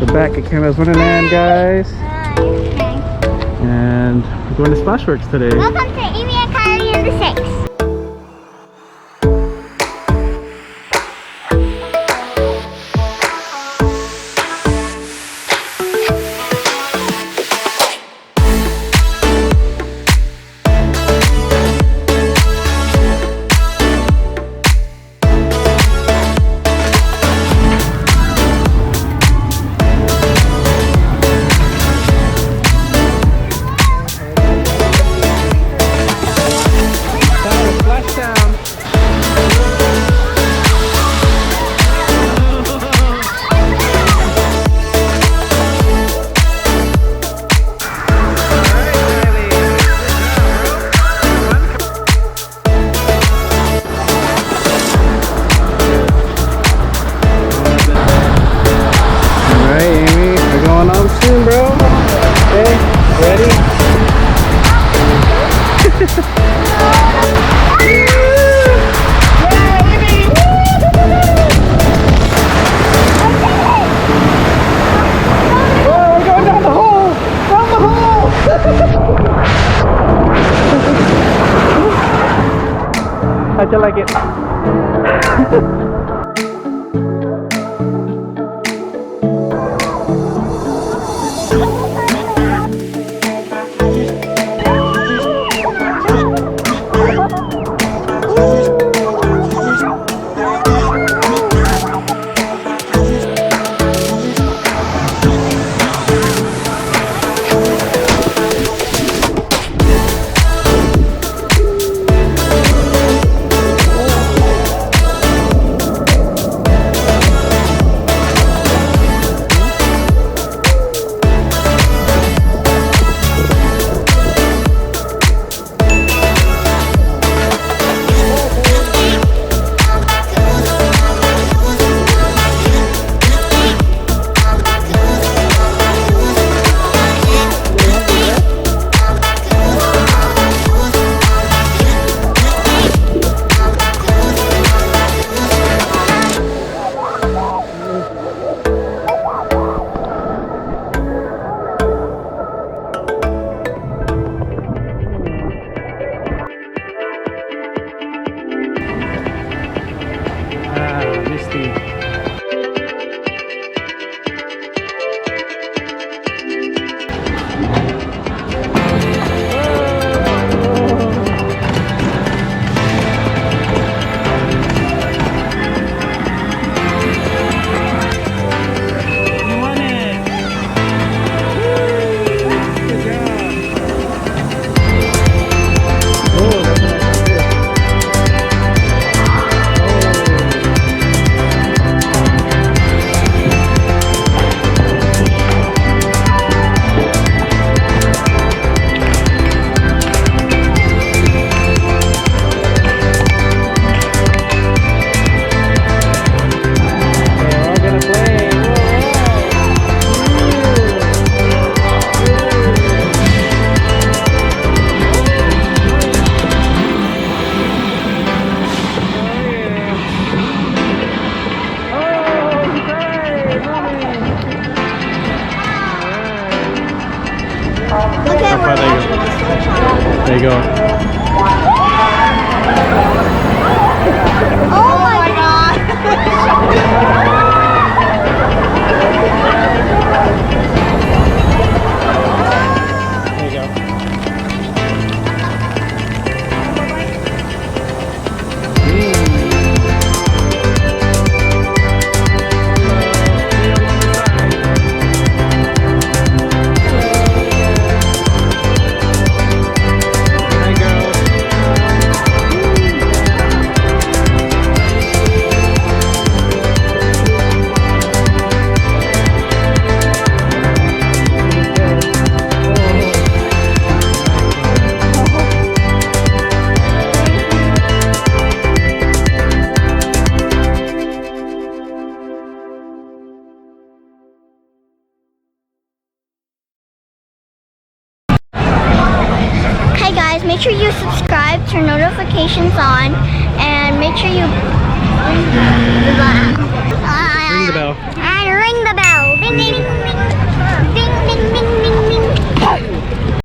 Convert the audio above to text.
We're back at Canada's Wonderland, guys. And we're going to Splashworks today. Welcome to Amy and Kylie and the Six. Soon, bro. Okay, ready? Oh, we're going down the hole! Down the hole! How'd you like it? There you go. Oh my God! There you go. Make sure you subscribe, turn notifications on, and make sure you ring the bell. And ring the bell.